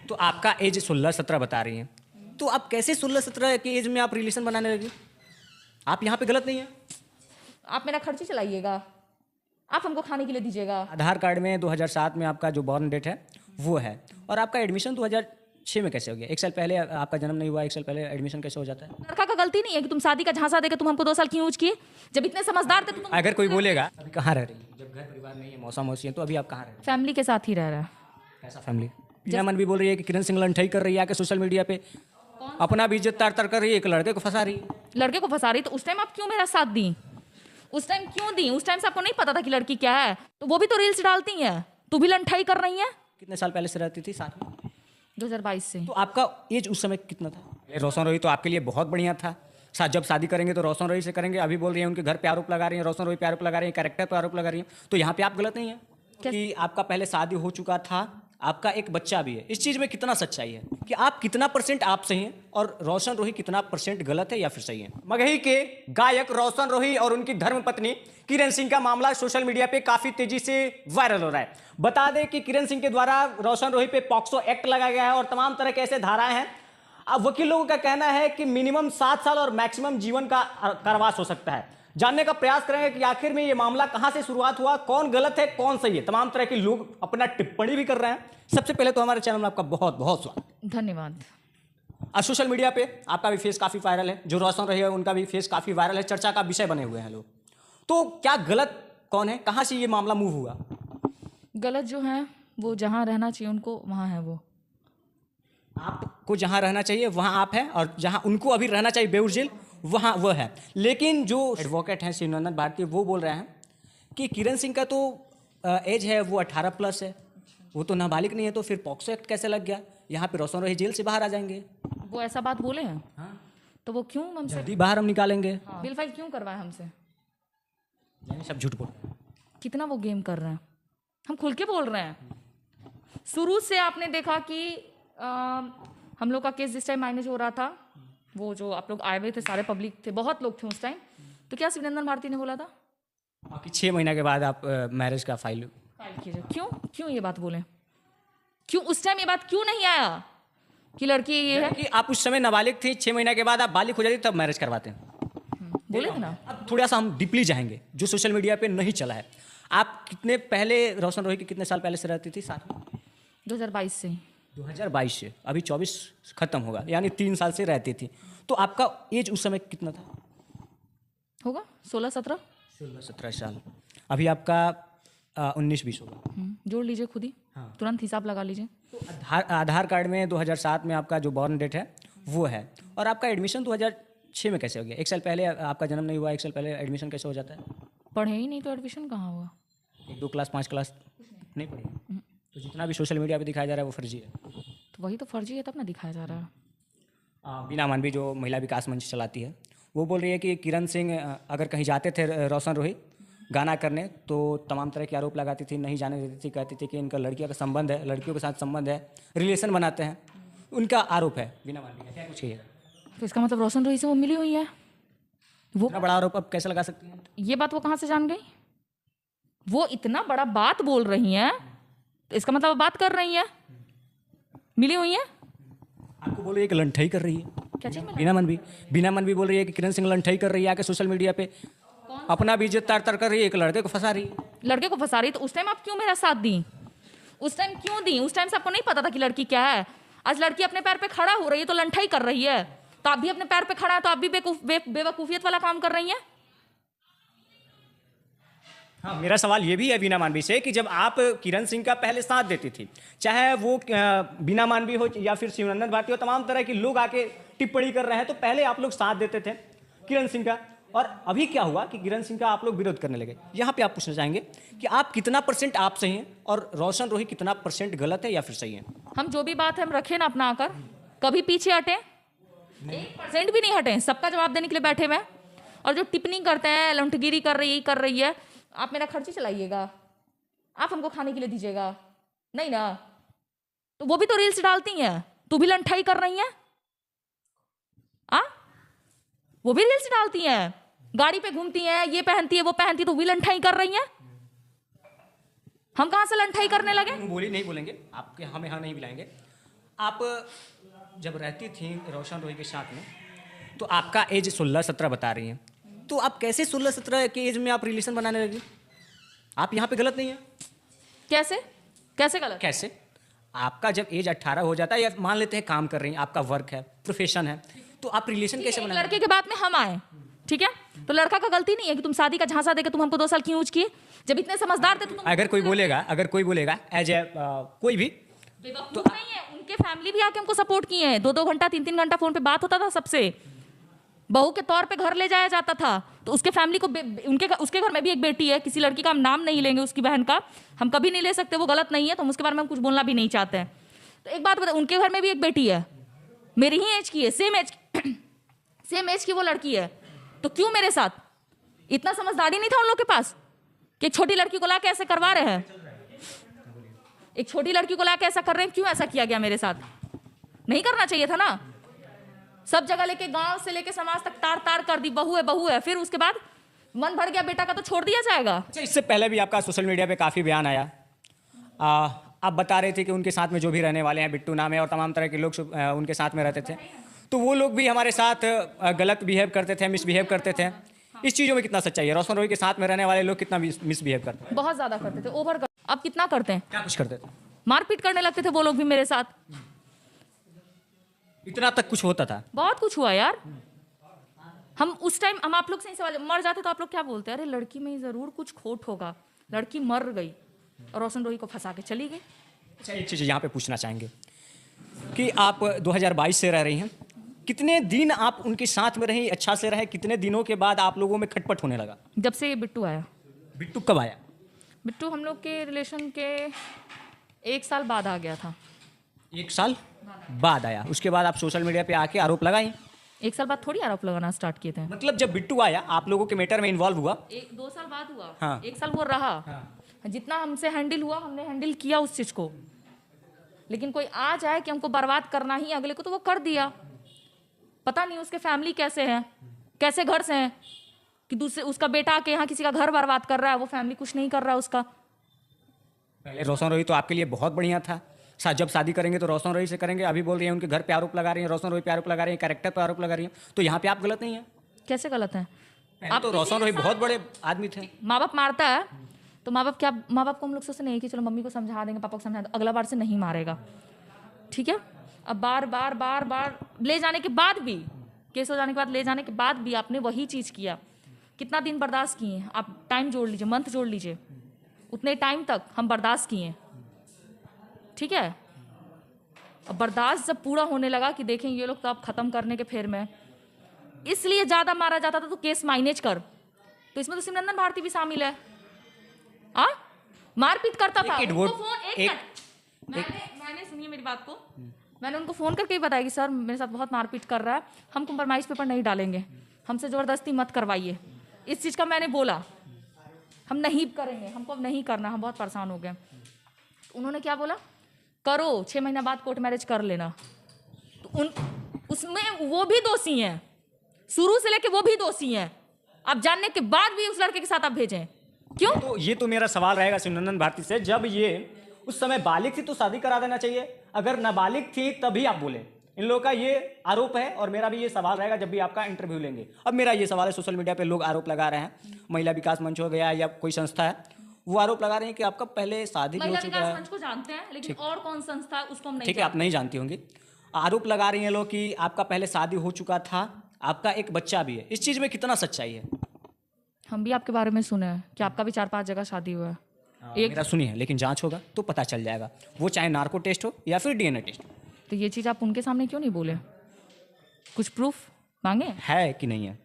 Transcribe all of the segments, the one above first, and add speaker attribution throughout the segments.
Speaker 1: तो आपका एज 16-17 बता रही हैं, तो आप कैसे 16-17 की एज में आप रिलेशन बनाने लगी? आप यहाँ पे गलत नहीं है?
Speaker 2: आप मेरा खर्ची चलाइएगा, आप हमको खाने के लिए दीजिएगा।
Speaker 1: आधार कार्ड में 2007 में आपका जो बॉर्न डेट है वो है, और आपका एडमिशन 2006 में कैसे हो गया? 1 साल पहले आपका जन्म नहीं हुआ, 1 साल पहले एडमिशन कैसे हो जाता है?
Speaker 2: लड़का का गलती नहीं है कि तुम शादी का झांसा देकर तुम हमको 2 साल क्यों यूज किए? जब इतने समझदार थे तो तुम
Speaker 1: अगर कोई बोलेगा अभी कहाँ रह रही है, जब घर परिवार नहीं है, मौसा मौसी है, तो अभी आप कहाँ रह रहे
Speaker 2: फैमिली के साथ ही रह रहा है।
Speaker 1: हैं? कैसा फैमिली? बीना मन भी बोल रही है कि किरण सिंह लंठई कर रही है आके सोशल मीडिया पे, अपना भी इज्जत तार तार कर रही है, एक लड़के को फंसा रही है।
Speaker 2: लड़के को फंसा रही तो उस टाइम आप क्यों मेरा साथ दी? उस टाइम क्यों दी? उस टाइम से आपको नहीं पता था कि लड़की क्या है? तो वो भी तो रील्स डालती है, तू भी लंठाई कर रही है।
Speaker 1: कितने साल पहले से रहती थी साथ में?
Speaker 2: 2022 से।
Speaker 1: तो आपका एज उस समय कितना था? रोशन रोही तो आपके लिए बहुत बढ़िया था, जब शादी करेंगे तो रोशन रोही से करेंगे। अभी बोल रही है उनके घर पे आरोप लगा रही है, रोशन रोही पे आरोप लगा रही है, कैरेक्टर पे आरोप लगा रही है, तो यहाँ पे आप गलत नहीं है कि आपका पहले शादी हो चुका था, आपका एक बच्चा भी है। इस चीज में कितना सच्चाई है कि आप कितना % आप सही हैं और रोशन रोही कितना % गलत है या फिर सही है? मगही के गायक रोशन रोही और उनकी धर्मपत्नी किरण सिंह का मामला सोशल मीडिया पे काफी तेजी से वायरल हो रहा है। बता दें कि किरण सिंह के द्वारा रोशन रोही पे पॉक्सो एक्ट लगाया गया है और तमाम तरह के ऐसे धाराएं हैं। अब वकील लोगों का कहना है कि मिनिमम 7 साल और मैक्सिमम जीवन का कारावास हो सकता है। जानने का प्रयास करेंगे कि आखिर में ये मामला कहां से शुरुआत हुआ, कौन गलत है कौन सही है। तमाम तरह के लोग अपना टिप्पणी भी कर रहे हैं। सबसे पहले तो हमारे चैनल में आपका बहुत बहुत स्वागत।
Speaker 2: धन्यवाद।
Speaker 1: आज सोशल मीडिया पे आपका भी फेस काफी वायरल है, जो रोशन रही है उनका भी फेस काफी वायरल है, चर्चा का विषय बने हुए हैं लोग। तो क्या गलत कौन है, कहां से ये मामला मूव हुआ?
Speaker 2: गलत जो है वो जहाँ रहना चाहिए उनको वहाँ है वो।
Speaker 1: आपको जहां रहना चाहिए वहां आप हैं और जहां उनको अभी रहना चाहिए बेउर जेल वहां वो है। लेकिन जो एडवोकेट हैं शिवनंदन भारती, वो बोल रहे हैं कि किरण सिंह का तो एज है वो 18+ है, वो तो नाबालिग नहीं है, तो फिर पॉक्सो एक्ट कैसे लग गया? यहाँ पे रोशन रोही जेल से बाहर आ जाएंगे।
Speaker 2: वो ऐसा बात बोले हैं?
Speaker 1: हाँ,
Speaker 2: तो वो क्यों हमसे
Speaker 1: जल्दी बाहर हम निकालेंगे।
Speaker 2: बिल फाइल क्यों करवाए हमसे?
Speaker 1: यानी सब झूठ बोल रहे हैं।
Speaker 2: कितना वो गेम कर रहे हैं, हम खुल के बोल रहे हैं। शुरू से आपने देखा कि हम लोग का केस जिस टाइम मैनेज हो रहा था, वो जो आप लोग आए हुए थे, सारे पब्लिक थे, बहुत लोग थे उस टाइम, तो क्या शिवनंदन भारती ने बोला था
Speaker 1: बाकी 6 महीने के बाद आप मैरिज का फाइल
Speaker 2: कीजिए? क्यों ये बात बोले? क्यों उस टाइम ये बात क्यों नहीं आया कि लड़की ये है?
Speaker 1: कि आप उस समय नाबालिग थी, 6 महीने के बाद आप बालिग हो जाती तब मैरिज करवाते हैं।
Speaker 2: बोले थे ना।
Speaker 1: अब थोड़ा सा हम डीपली जाएंगे जो सोशल मीडिया पे नहीं चला है। आप कितने पहले रोशन रोही के कितने साल पहले से रहती थी साथ में?
Speaker 2: 2022 से।
Speaker 1: 2022 से अभी 24 खत्म होगा, यानी 3 साल से रहती थी। तो आपका एज उस समय कितना था?
Speaker 2: होगा 16-17।
Speaker 1: 16-17 साल। अभी आपका 19-20 होगा।
Speaker 2: जोड़ लीजिए खुद ही।
Speaker 1: हाँ।
Speaker 2: तुरंत हिसाब लगा लीजिए।
Speaker 1: तो आधार कार्ड में 2007 में आपका जो बॉर्न डेट है वो है, और आपका एडमिशन 2006 में कैसे हो गया? 1 साल पहले आपका जन्म नहीं हुआ, 1 साल पहले एडमिशन कैसे हो जाता है?
Speaker 2: पढ़े ही नहीं तो एडमिशन कहाँ हुआ?
Speaker 1: 1-2 क्लास 5 क्लास नहीं पढ़ी, तो जितना भी सोशल मीडिया पे दिखाया जा रहा है वो फर्जी है।
Speaker 2: तो वही तो फर्जी है, तब ना दिखाया जा रहा है।
Speaker 1: बीना मानवी जो महिला विकास मंच चलाती है, वो बोल रही है कि किरण सिंह अगर कहीं जाते थे रोशन रोही गाना करने तो तमाम तरह के आरोप लगाती थी, नहीं जाने देती थी, कहती थी कि इनका लड़कियों का संबंध है, लड़कियों के साथ संबंध है, रिलेशन बनाते हैं, उनका आरोप है बीना मानवी का। क्या कुछ है?
Speaker 2: तो इसका मतलब रोशन रोही से वो मिली हुई है। वो
Speaker 1: इतना बड़ा आरोप अब कैसे लगा सकती हैं?
Speaker 2: ये बात वो कहाँ से जान गई? वो इतना बड़ा बात बोल रही हैं तो इसका मतलब वो बात कर रही हैं, मिली हुई हैं।
Speaker 1: आपको बोल रही है कि लंठई कर रही है
Speaker 2: क्या चीज में?
Speaker 1: बीना मनवी बोल रही है कि किरण सिंह लंठई कर रही है आके सोशल मीडिया पे, अपना भी इज्जत तार तार कर रही है, एक लड़के को फंसा रही है।
Speaker 2: लड़के को फंसा रही तो उस टाइम आप क्यों मेरा साथ दी? उस टाइम क्यों दी? उस टाइम से आपको नहीं पता था कि लड़की क्या है? आज लड़की अपने पैर पे खड़ा हो रही है तो लंठाई कर रही है, तो आप भी अपने पैर पे खड़ा है तो आप भी बेवकूफियत वाला काम कर रही हैं।
Speaker 1: हाँ, मेरा सवाल ये भी है बीना मानवी से कि जब आप किरण सिंह का पहले साथ देती थी, चाहे वो बीना मानवी हो या फिर शिवनंदन भारती हो, तमाम तरह के लोग आके टिप्पणी कर रहे हैं, तो पहले आप लोग साथ देते थे किरण सिंह का, और अभी क्या हुआ कि किरण सिंह का आप लोग विरोध करने लगे? यहाँ पे आप पूछना चाहेंगे कि आप कितना % आप सही हैं और रोशन रोही कितना % गलत है या फिर सही है?
Speaker 2: हम जो भी बात है हम रखें ना अपना आकर, कभी पीछे हटे 1% भी नहीं हटे, सबका जवाब देने के लिए बैठे हुए हैं। और जो टिप्पणी करते हैं लुंठगिरी कर रही है, आप मेरा खर्ची चलाइएगा, आप हमको खाने के लिए दीजिएगा, नहीं ना? तो वो भी तो रील्स डालती हैं, तू भी लंठाई कर रही है। वो भी रील्स डालती हैं, गाड़ी पे घूमती हैं, ये पहनती है वो पहनती है, तो भी लंठाई कर रही हैं। हम कहां से लंठाई करने लगे?
Speaker 1: बोली नहीं बोलेंगे आपके, हमें हाँ नहीं बुलाएंगे। आप जब रहती थी रोशन रोही के साथ में, तो आपका एज 16-17 बता रही हैं, तो आप कैसे 16-17 के एज में आप रिलेशन बनाने लगी? आप यहाँ पे गलत नहीं है?
Speaker 2: कैसे कैसे गलत?
Speaker 1: कैसे? आपका जब एज 18 हो जाता है, या मान लेते हैं काम कर रही हैं, आपका वर्क है, प्रोफेशन है, तो आप रिलेशन कैसे
Speaker 2: एक
Speaker 1: बना?
Speaker 2: लड़के के बाद में हम आए, ठीक है, तो लड़का का गलती नहीं है कि तुम शादी का झांसा देके तुम हमको 2 साल क्यों यूज किए? जब इतने समझदार थे तो तुम
Speaker 1: अगर कोई बोलेगा एज ए कोई भी,
Speaker 2: तो नहीं है, उनके फैमिली भी आके हमको सपोर्ट किए हैं। 2-2 घंटा 3-3 घंटा फोन पे बात होता था सबसे, बहू के तौर पे घर ले जाया जाता था। तो उसके फैमिली को उसके घर में भी एक बेटी है, किसी लड़की का हम नाम नहीं लेंगे, उसकी बहन का हम कभी नहीं ले सकते, वो गलत नहीं है, तो हम उसके बारे में हम कुछ बोलना भी नहीं चाहते हैं। तो एक बात बता, उनके घर में भी एक बेटी है, मेरी ही एज की है, सेम एज की वो लड़की है, तो क्यों मेरे साथ? इतना समझदारी नहीं था उन लोग के पास कि एक छोटी लड़की को ला के ऐसे करवा रहे हैं? एक छोटी लड़की को ला के ऐसा कर रहे हैं, क्यों ऐसा किया गया मेरे साथ? नहीं करना चाहिए था ना। सब जगह लेके, गांव से लेके समाज तक तार तार कर दी, बहू है, फिर उसके बाद मन भर गया बेटा का तो छोड़ दिया जाएगा।
Speaker 1: अच्छा, इससे पहले भी आपका सोशल मीडिया पे काफ़ी बयान आया, आप बता रहे थे कि उनके साथ में जो भी रहने वाले हैं, बिट्टू नाम है और तमाम तरह के लोग उनके साथ में रहते थे, तो वो लोग भी हमारे साथ गलत बिहेव करते थे, मिसबिहेव करते थे। इस चीज़ों में कितना सच्चाई है? रोशन रोही के साथ में रहने वाले लोग कितना मिसबिहेव करते हैं?
Speaker 2: बहुत ज्यादा करते थे, ओवर कर। अब कितना करते हैं?
Speaker 1: क्या कुछ करते थे?
Speaker 2: मारपीट करने लगते थे वो लोग भी मेरे साथ।
Speaker 1: इतना तक कुछ होता था?
Speaker 2: बहुत कुछ हुआ यार। हम उस टाइम, हम आप लोग से ही सवाल, मर जाते तो आप लोग क्या बोलते? अरे लड़की में जरूर कुछ खोट होगा, लड़की मर गई और रोशन रोही को फंसा के चली गई।
Speaker 1: अच्छा, एक चीज़ यहाँ पे पूछना चाहेंगे कि आप 2022 से रह रही हैं, कितने दिन आप उनके साथ में रही, अच्छा से रहे, कितने दिनों के बाद आप लोगों में खटपट होने लगा?
Speaker 2: जब से ये बिट्टू आया।
Speaker 1: बिट्टू कब आया?
Speaker 2: बिट्टू हम लोग के रिलेशन के 1 साल बाद आ गया था।
Speaker 1: 1 साल बाद आया, उसके बाद आप सोशल मीडिया पे आके आरोप लगाई?
Speaker 2: 1 साल बाद थोड़ी आरोप लगाना स्टार्ट किए थे।
Speaker 1: मतलब जब बिट्टू आया आप लोगों के मैटर में इन्वॉल्व हुआ?
Speaker 2: 1-2 साल बाद हुआ।
Speaker 1: हाँ।
Speaker 2: 1 साल वो रहा। जितना हमसे हैंडल हुआ हमने हैंडल किया उस चीज को, लेकिन कोई आ जाए कि हमको बर्बाद करना ही अगले को, तो वो कर दिया। पता नहीं उसके फैमिली कैसे हैं, कैसे घर से हैं कि दूसरे उसका बेटा आके यहाँ किसी का घर बर्बाद कर रहा है, वो फैमिली कुछ नहीं कर रहा है उसका।
Speaker 1: पहले रोशन रोही तो आपके लिए बहुत बढ़िया था, जब शादी करेंगे तो रोशन रोही से करेंगे, अभी बोल रही हैं उनके घर पे आरोप लगा रही हैं, रोशन रोही पे आरोप लगा रही हैं, कैरेक्टर पे आरोप लगा रही हैं, तो यहाँ पे आप गलत नहीं है?
Speaker 2: कैसे गलत है?
Speaker 1: आप तो रोशन रोही बहुत बड़े आदमी थे।
Speaker 2: माँ बाप मारता है तो माँ बाप को हम लोग सोचते नहीं कि चलो मम्मी को समझा देंगे, पापा को समझा देंगे, अगला बार से नहीं मारेगा, ठीक है। अब बार बार ले जाने के बाद भी, केस हो जाने के बाद ले जाने के बाद भी आपने वही चीज़ किया। कितना दिन बर्दाश्त किए? आप टाइम जोड़ लीजिए, मंथ जोड़ लीजिए, उतने टाइम तक हम बर्दाश्त किए, ठीक है। अब बर्दाश्त जब पूरा होने लगा कि देखें ये लोग तो अब खत्म करने के फेर में, इसलिए ज़्यादा मारा जाता था तो केस माइनेज कर, तो इसमें तो सिमरन भारती भी शामिल है। मारपीट करता था उनको फोन। मैंने सुनिए मेरी बात को, मैंने उनको फोन करके ही बताया कि सर मेरे साथ बहुत मारपीट कर रहा है, हम कंप्रोमाइज पेपर नहीं डालेंगे, हमसे ज़बरदस्ती मत करवाइए, इस चीज़ का मैंने बोला, हम नहीं करेंगे, हमको अब नहीं करना, हम बहुत परेशान हो गए। उन्होंने क्या बोला? करो, 6 महीना बाद कोर्ट मैरिज कर लेना। तो उसमें वो भी दोषी हैं, शुरू से लेके वो भी दोषी हैं, अब जानने के बाद भी उस लड़के के साथ आप भेजें, क्यों?
Speaker 1: तो ये तो मेरा सवाल रहेगा सिमरन भारती से, जब ये उस समय बालिग थी तो शादी करा देना चाहिए, अगर नाबालिग थी तभी आप बोले। इन लोगों का ये आरोप है और मेरा भी ये सवाल रहेगा जब भी आपका इंटरव्यू लेंगे। अब मेरा ये सवाल है, सोशल मीडिया पे लोग आरोप लगा रहे हैं, महिला विकास मंच हो गया या कोई संस्था है, वो आरोप लगा रहे हैं कि आपका पहले शादी भी हो चुका है।
Speaker 2: महिला विकास मंच को जानते हैं, लेकिन और कौन संस्था है उसको हम नहीं,
Speaker 1: ठीक है, आप नहीं जानती होंगी। आरोप लगा रही हैं लोग कि आपका पहले शादी हो चुका था, आपका एक बच्चा भी है, इस चीज में कितना सच्चाई है?
Speaker 2: हम भी आपके बारे में सुने हैं कि आपका भी 4-5 जगह शादी हुआ है।
Speaker 1: मेरा सुनी है, लेकिन जांच होगा तो पता चल जाएगा, वो चाहे नार्को टेस्ट हो या फिर डीएनए टेस्ट हो।
Speaker 2: तो ये चीज़ आप उनके सामने क्यों नहीं बोले? कुछ प्रूफ मांगे?
Speaker 1: कि नहीं है?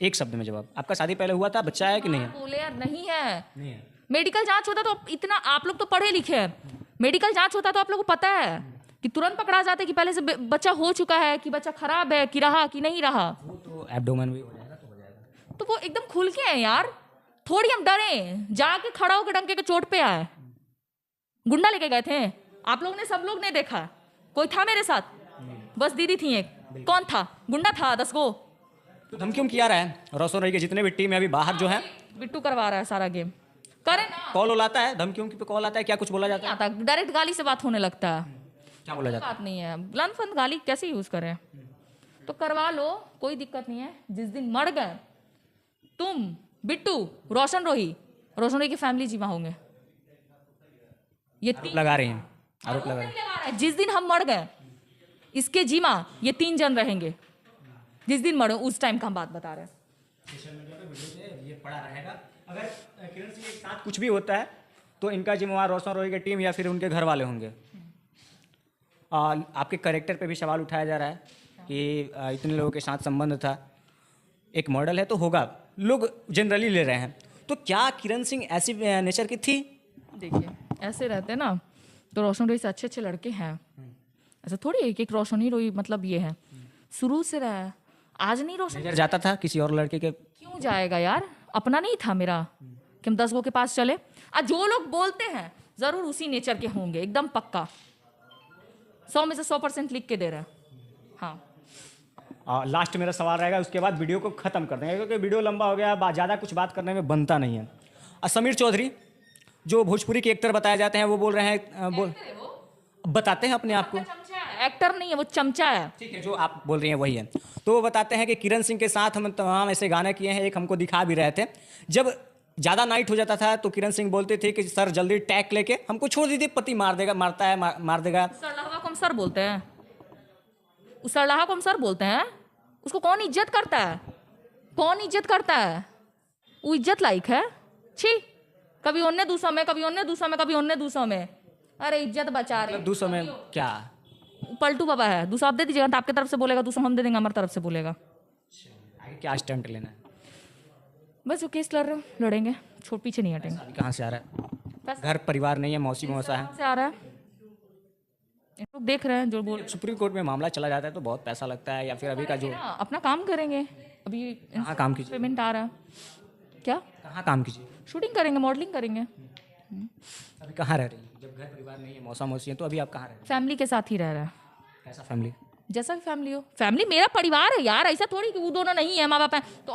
Speaker 1: एक शब्द में जवाब, आपका शादी पहले हुआ था, बच्चा है कि नहीं है?
Speaker 2: बोले यार नहीं है।
Speaker 1: नहीं है।
Speaker 2: मेडिकल जांच होता तो इतना, आप लोग तो पढ़े लिखे हैं, मेडिकल जांच होता तो आप लोग को पता है कि तुरंत पकड़ा जाता है कि पहले से बच्चा हो चुका है, कि बच्चा खराब है, कि रहा कि नहीं रहा।
Speaker 1: वो तो एब्डोमेन भी हो जाएगा तो हो जाएगा।
Speaker 2: तो वो एकदम खुल के है यार, थोड़ी हम डरे, जाके खड़ा होकर डंके के चोट पे आए। गुंडा लेके गए थे आप लोग ने, सब लोग ने देखा, कोई था मेरे साथ? बस दीदी थी एक, कौन था? गुंडा था 10 गो।
Speaker 1: तो धमकी किया रहा है रोशन रोही के जितने भी टीम है अभी बाहर जो है,
Speaker 2: बिट्टू करवा रहा है सारा गेम, करे ना।
Speaker 1: कॉल आता है, धमकियों की पे कॉल आता है, क्या कुछ बोला जाता है?
Speaker 2: आता, डायरेक्ट गाली से बात होने लगता है
Speaker 1: क्या बोला जाता
Speaker 2: बात नहीं है, बुलंद फंद गाली कैसे यूज करें, तो करवा लो, कोई दिक्कत नहीं है। जिस दिन मर गए तुम, बिट्टू, रोशन रोही की फैमिली जीवा होंगे। ये
Speaker 1: है? लगा रहे हैं, आरोप लगा रहे हैं।
Speaker 2: नहीं लगा रहे हैं। जिस दिन हम मर गए इसके जीमा ये 3 जन रहेंगे। जिस दिन मरो उस टाइम का हम बात बता रहे हैं।
Speaker 1: सोशल मीडिया पे वीडियो से ये पड़ा रहेगा। अगर किरण सिंह के साथ कुछ भी होता है तो इनका जिम्मेवार रोशन रोही की टीम या फिर उनके घर वाले होंगे। आपके कैरेक्टर पे भी सवाल उठाया जा रहा है कि इतने लोगों के साथ संबंध था, एक मॉडल है तो होगा, लोग जनरली ले रहे हैं। तो क्या किरण सिंह ऐसी नेचर की थी?
Speaker 2: देखिए ऐसे रहते हैं ना तो रोशन रोही से अच्छे अच्छे लड़के हैं। ऐसा थोड़ी है कि एक रोशन ही रोही मतलब ये है, शुरू से रहा है। आज नहीं रोशन
Speaker 1: नजर जाता था किसी और लड़के के?
Speaker 2: क्यों जाएगा यार, अपना नहीं था मेरा कि हम 10 गो के पास चले। आज जो लोग बोलते हैं जरूर उसी नेचर के होंगे, एकदम पक्का 100 में से 100% लिख के दे रहे हैं। हाँ
Speaker 1: लास्ट मेरा सवाल रहेगा, उसके बाद वीडियो को ख़त्म कर देंगे क्योंकि वीडियो लंबा हो गया, ज़्यादा कुछ बात करने में बनता नहीं है। समीर चौधरी जो भोजपुरी के एक्टर बताए जाते हैं वो बोल रहे हैं, बताते हैं अपने आप को,
Speaker 2: एक्टर नहीं है वो, चमचा है।
Speaker 1: ठीक है, जो आप बोल रही हैं वही है। तो वो बताते हैं कि किरण सिंह के साथ हम तमाम ऐसे गाने किए हैं, एक हमको दिखा भी रहे थे। जब ज़्यादा नाइट हो जाता था तो किरण सिंह बोलते थे कि सर जल्दी टैग लेके हमको छोड़ दीजिए, पति मार देगा, मारता है मार देगा।
Speaker 2: सरलाहा को हम सर बोलते हैं, उस सरलाहा को हम सर बोलते हैं। उसको कौन इज्जत करता है, कौन इज्जत करता है? वो इज्जत लायक है? छी, कभी ओन्ने दूसरों में, कभी ओन्ने दूसरों में, कभी ओन्ने दूसरों में। अरे इज्जत बचा रहे।
Speaker 1: दूसरों में क्या?
Speaker 2: पलटू बाबा है, दूसरा आप दे दीजिएगा तो आपके तरफ से बोलेगा, दूसरा हम दे देंगे हमारी तरफ से बोलेगा।
Speaker 1: आगे क्या स्टंट लेना है?
Speaker 2: बस जो केस लड़ रहे हो लड़ेंगे, छोड़ पीछे नहीं हटेंगे।
Speaker 1: अभी कहाँ से आ रहा है?
Speaker 2: पैसा
Speaker 1: घर परिवार नहीं है, मौसी मौसा है।
Speaker 2: से आ रहा है, इन लोग देख रहे हैं जो बोल।
Speaker 1: सुप्रीम कोर्ट में मामला चला जाता है तो बहुत पैसा लगता है, या फिर अभी का जो
Speaker 2: अपना काम करेंगे। अभी
Speaker 1: कहाँ काम कीजिए?
Speaker 2: पेमेंट आ रहा है क्या?
Speaker 1: कहाँ काम कीजिए?
Speaker 2: शूटिंग करेंगे, मॉडलिंग करेंगे।
Speaker 1: अभी कहाँ रह रही हैं? जब घर परिवार नहीं है, मौसा मौसी है, तो अभी आप कहाँ रह रहे हैं?
Speaker 2: फैमिली के साथ ही रह रहा है।
Speaker 1: कैसा फैमिली?
Speaker 2: जैसा भी फैमिली हो, फैमिली मेरा परिवार है यार। ऐसा थोड़ी कि वो दोनों नहीं है, माँ बाप है तो